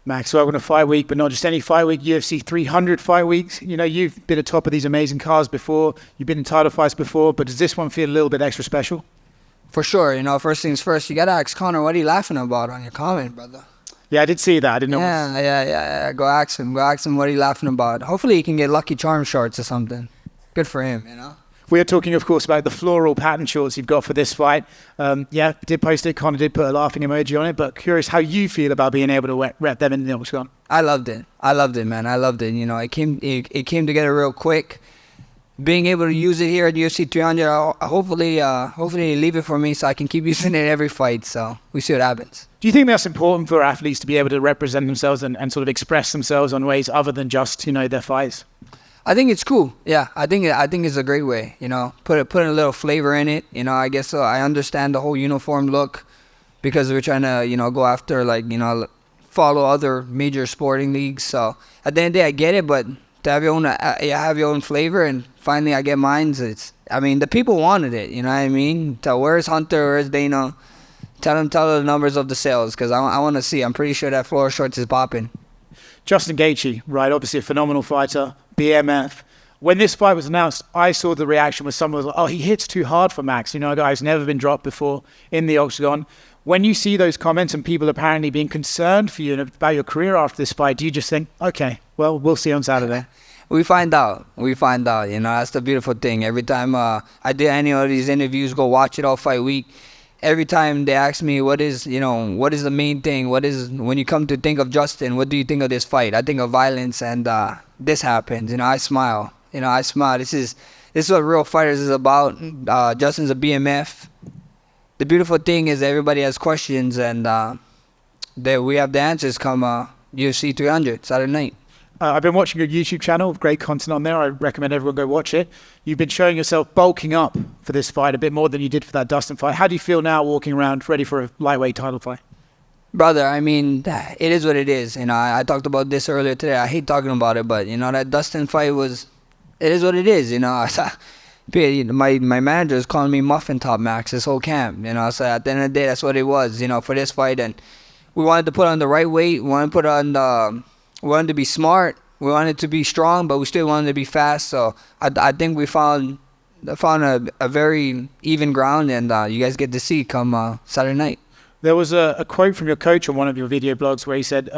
Max, welcome to Fight Week, but not just any Fight Week, UFC 300 Fight Weeks. You know, you've been at top of these amazing cards before, you've been in title fights before, but does this one feel a little bit extra special? For sure. You know, first things first, you got to ask Conor, what are you laughing about on your comment, brother? Yeah, I did see that. I didn't know. Yeah. Go ask him. Go ask him what are you laughing about. Hopefully he can get Lucky Charm shorts or something. Good for him, you know? We are talking, of course, about the floral pattern shorts you've got for this fight. Yeah, did post it. Conor did put a laughing emoji on it, but curious how you feel about being able to rep them in the octagon. I loved it, man. I loved it. You know, it came together real quick. Being able to use it here at UFC 300, hopefully leave it for me so I can keep using it every fight. So we see what happens. Do you think that's important for athletes to be able to represent themselves and sort of express themselves on ways other than just, you know, their fights? I think it's cool. Yeah, I think it's a great way. You know, put a little flavor in it. You know, I guess I understand the whole uniform look because we're trying to, you know, go after, like, you know, follow other major sporting leagues. So at the end of the day, I get it, but to have your own flavor, and finally I get mine. I mean, the people wanted it. You know what I mean? Where's Hunter? Where's Dana? Tell the numbers of the sales because I want to see. I'm pretty sure that floor shorts is popping. Justin Gaethje, right? Obviously a phenomenal fighter. BMF. When this fight was announced, I saw the reaction where someone was like, oh, he hits too hard for Max. You know, a guy who's never been dropped before in the octagon. When you see those comments and people apparently being concerned for you and about your career after this fight, do you just think, okay, well, we'll see on Saturday? We find out. You know, that's the beautiful thing. Every time I did any of these interviews, go watch it all Fight Week. Every time they ask me, what is the main thing? When you come to think of Justin, what do you think of this fight? I think of violence, and this happens. You know, I smile. This is what real fighters is about. Justin's a BMF. The beautiful thing is everybody has questions, and we have the answers come UFC 300 Saturday night. I've been watching your YouTube channel, great content on there. I recommend everyone go watch it. You've been showing yourself bulking up for this fight a bit more than you did for that Dustin fight. How do you feel now walking around ready for a lightweight title fight? Brother, I mean, it is what it is. You know, I talked about this earlier today. I hate talking about it, but, you know, that Dustin fight it is what it is, you know. My manager is calling me Muffin Top Max this whole camp, you know. So at the end of the day, that's what it was, you know, for this fight. And we wanted to put on the right weight. We wanted to put on we wanted to be smart. We wanted to be strong, but we still wanted to be fast. So I think we found a very even ground, and you guys get to see come Saturday night. There was a quote from your coach on one of your video blogs where he said,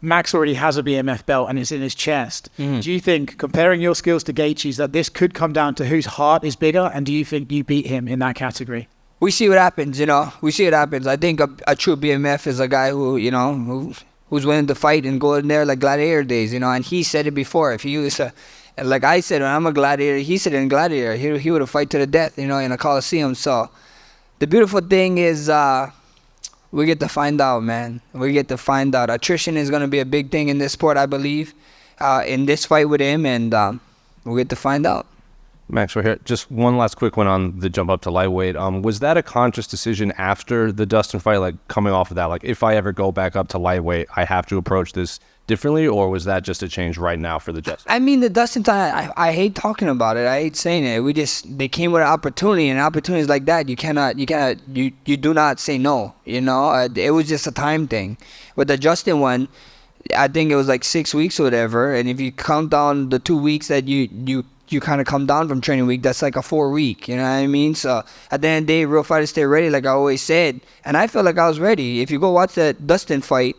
Max already has a BMF belt and it's in his chest. Mm-hmm. Do you think, comparing your skills to Gaethje's, that this could come down to whose heart is bigger? And do you think you beat him in that category? We see what happens, you know. We see what happens. I think a true BMF is a guy who, you know, who's willing to fight and go in there like gladiator days, you know. And he said it before. If he used to, like I said, when I'm a gladiator, he said in gladiator, he would have fight to the death, you know, in a Coliseum. So the beautiful thing is we get to find out, man. We get to find out. Attrition is going to be a big thing in this sport, I believe, in this fight with him, and we get to find out. Max, we're here. Just one last quick one on the jump up to lightweight. Was that a conscious decision after the Dustin fight, like coming off of that? Like, if I ever go back up to lightweight, I have to approach this differently, or was that just a change right now for the Justin? I mean, the Dustin time, I hate talking about it. I hate saying it. They came with an opportunity, and opportunities like that, you do not say no. You know, it was just a time thing. With the Justin one, I think it was like 6 weeks or whatever, and if you count down the 2 weeks that you kind of come down from training week, that's like a 4 week, you know what I mean? So at the end of the day, real fighters stay ready, like I always said, and I felt like I was ready. If you go watch that Dustin fight,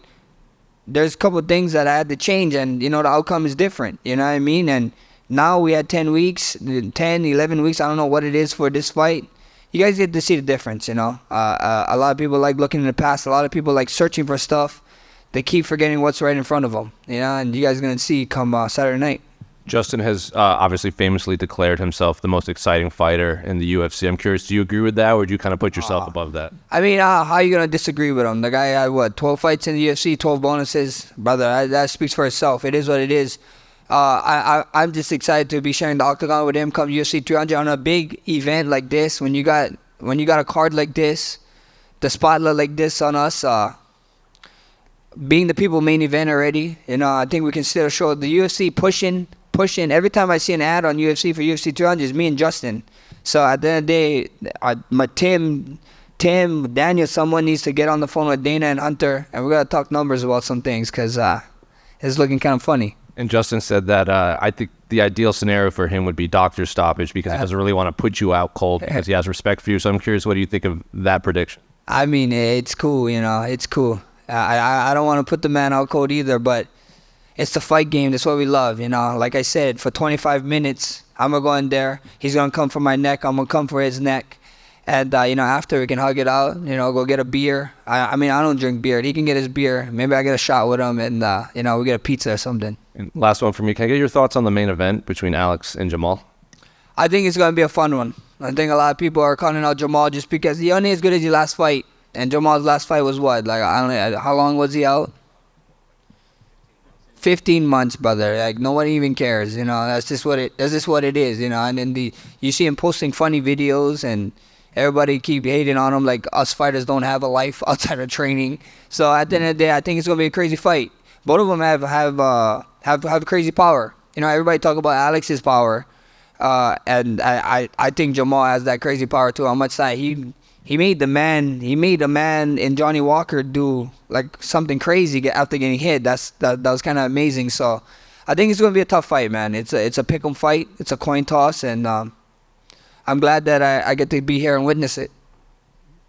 there's a couple of things that I had to change, and, you know, the outcome is different, you know what I mean? And now we had 10 weeks, 10, 11 weeks, I don't know what it is for this fight. You guys get to see the difference, you know? A lot of people like looking in the past. A lot of people like searching for stuff. They keep forgetting what's right in front of them, you know? And you guys are going to see come Saturday night. Justin has obviously famously declared himself the most exciting fighter in the UFC. I'm curious, do you agree with that, or do you kind of put yourself above that? I mean, how are you going to disagree with him? The guy had, 12 fights in the UFC, 12 bonuses? Brother, that speaks for itself. It is what it is. I'm just excited to be sharing the octagon with him come UFC 300 on a big event like this. When you got a card like this, the spotlight like this on us, being the people main event already, you know, I think we can still show the UFC pushing. Every time I see an ad on UFC for UFC 300, it's me and Justin. So at the end of the day, Tim Tim, Daniel, someone needs to get on the phone with Dana and Hunter, and we're gonna talk numbers about some things because it's looking kind of funny. And Justin said that I think the ideal scenario for him would be doctor stoppage because he doesn't really want to put you out cold because he has respect for you. So I'm curious, what do you think of that prediction? I mean, it's cool, it's cool. I don't want to put the man out cold either, but it's the fight game. That's what we love, Like I said, for 25 minutes, I'm going to go in there. He's going to come for my neck. I'm going to come for his neck. And, after we can hug it out, go get a beer. I mean, I don't drink beer. He can get his beer. Maybe I get a shot with him and, we get a pizza or something. And last one for me. Can I get your thoughts on the main event between Alex and Jamal? I think it's going to be a fun one. I think a lot of people are calling out Jamal just because he only as good as your last fight. And Jamal's last fight was what? Like, I don't know, how long was he out? 15 months, brother. Like, no one even cares, That's just what it is, And then you see him posting funny videos, and everybody keep hating on him like us fighters don't have a life outside of training. So at the end of the day, I think it's gonna be a crazy fight. Both of them have crazy power. Everybody talk about Alex's power, and I think Jamal has that crazy power too. How much that he made the man in Johnny Walker do like something crazy after getting hit. That was kind of amazing. So I think it's gonna be a tough fight, man. It's a pick'em fight. It's a coin toss, and I'm glad that I get to be here and witness it.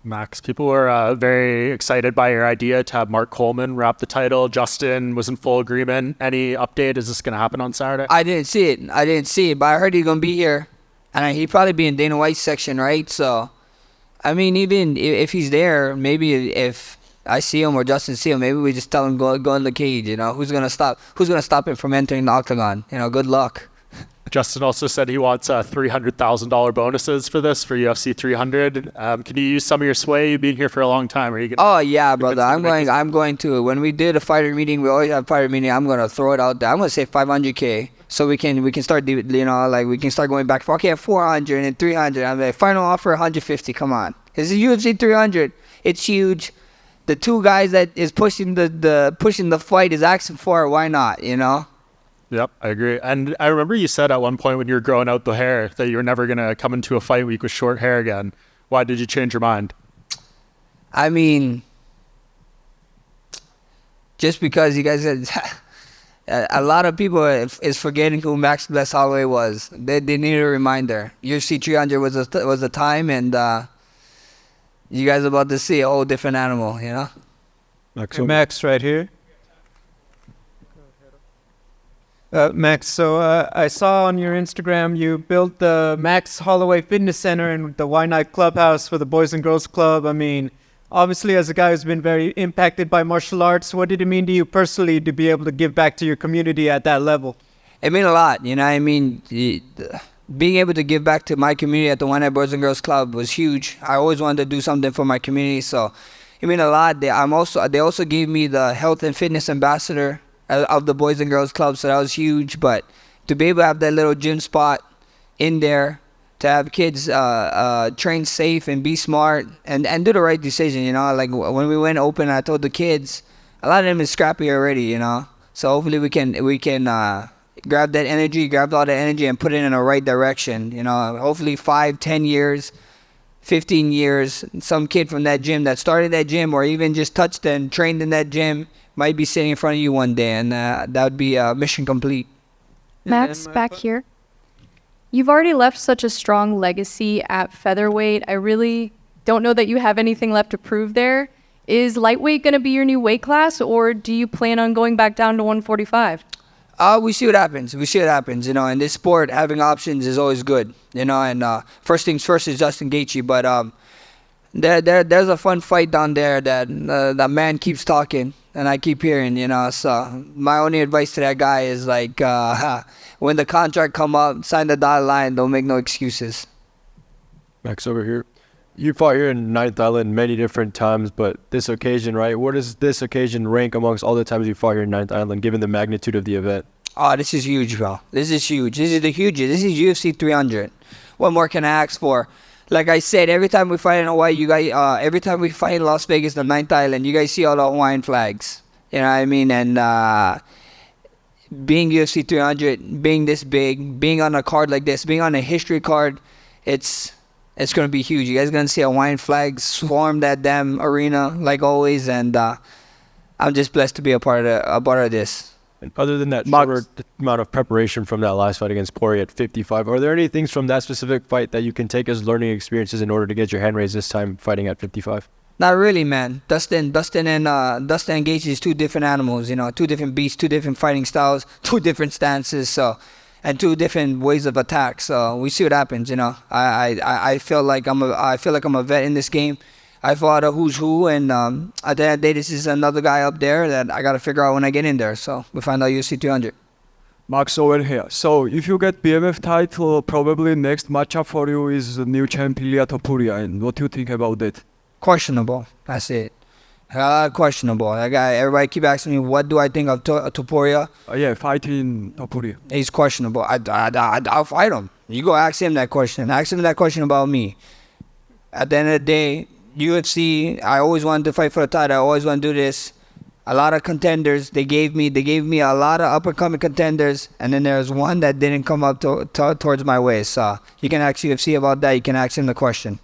Max, people were very excited by your idea to have Mark Coleman wrap the title. Justin was in full agreement. Any update? Is this going to happen on Saturday? I didn't see it, but I heard he's going to be here. And he'd probably be in Dana White's section, right? So, I mean, even if he's there, maybe if I see him or Justin see him, maybe we just tell him go in the cage, Who's going to stop him from entering the octagon? Good luck. Justin also said he wants $300,000 bonuses for this for UFC 300. Can you use some of your sway? You've been here for a long time. Are you gonna? Oh yeah, brother. I'm going to. When we did a fighter meeting, we always have a fighter meeting. I'm gonna throw it out there. I'm gonna say 500K, so we can start. We can start going back. Okay, at 400 and 300. I'm like, final offer 150. Come on, this is UFC 300. It's huge. The two guys that is pushing the fight is asking for it. Why not? Yep, I agree. And I remember you said at one point when you were growing out the hair that you were never going to come into a fight week with short hair again. Why did you change your mind? I mean, just because you guys said a lot of people is forgetting who Max Holloway was. They need a reminder. UFC 300 was a time, and you guys are about to see a whole different animal, Max right here. Max, so I saw on your Instagram you built the Max Holloway Fitness Center and the Why Night Clubhouse for the Boys and Girls Club. I mean, obviously as a guy who's been very impacted by martial arts, what did it mean to you personally to be able to give back to your community at that level? It meant a lot, being able to give back to my community at the Why Night Boys and Girls Club was huge. I always wanted to do something for my community, so it meant a lot. They also gave me the health and fitness ambassador of the Boys and Girls Club, so that was huge. But to be able to have that little gym spot in there, to have kids train safe and be smart and do the right decision, like when we went open, I told the kids, a lot of them is scrappy already, so hopefully we can grab all that energy and put it in the right direction, hopefully 5, 10 years, 15 years, some kid from that gym that started that gym or even just touched and trained in that gym might be sitting in front of you one day, and that would be mission complete. Max, back here. You've already left such a strong legacy at featherweight. I really don't know that you have anything left to prove there. Is lightweight going to be your new weight class, or do you plan on going back down to 145? We see what happens. In this sport, having options is always good, and first things first is Justin Gaethje, but there's a fun fight down there that that man keeps talking and I keep hearing, so my only advice to that guy is like, when the contract come up, sign the dotted line, don't make no excuses. Max, over here. You fought here in Ninth Island many different times, but this occasion, right? Where does this occasion rank amongst all the times you fought here in Ninth Island, given the magnitude of the event? Oh, this is huge, bro. This is huge. This is the hugest. This is UFC 300. What more can I ask for? Like I said, every time we fight in Hawaii, you guys, every time we fight in Las Vegas, the Ninth Island, you guys see all the Hawaiian flags. You know what I mean? And being UFC 300, being this big, being on a card like this, being on a history card, it's It's gonna be huge. You guys gonna see Hawaiian flags swarm that damn arena like always, and I'm just blessed to be a part of this. And other than that Max- shorter amount of preparation from that last fight against Poirier at 55, are there any things from that specific fight that you can take as learning experiences in order to get your hand raised this time fighting at 55? Not really, man. Dustin and Gaethje is two different animals, you know, two different beasts, two different fighting styles, two different stances, so, and two different ways of attack. So we see what happens, you know. I feel like I'm a vet in this game. I fought a who's who, and at the end of the day, this is another guy up there that I gotta figure out when I get in there. So we find out UFC 200. Max Holloway here. So if you get BMF title, probably next matchup for you is the new champ Ilia Topuria. And what do you think about that? Questionable. That's it. Questionable. That guy. Everybody keep asking me, what do I think of Topuria? Yeah, fighting Topuria. He's questionable. I'll fight him. You go ask him that question. Ask him that question about me. At the end of the day, UFC, I always wanted to fight for the title. I always want to do this. A lot of contenders, they gave me a lot of up-and-coming contenders, and then there's one that didn't come up towards my way. So you can ask UFC about that. You can ask him the question.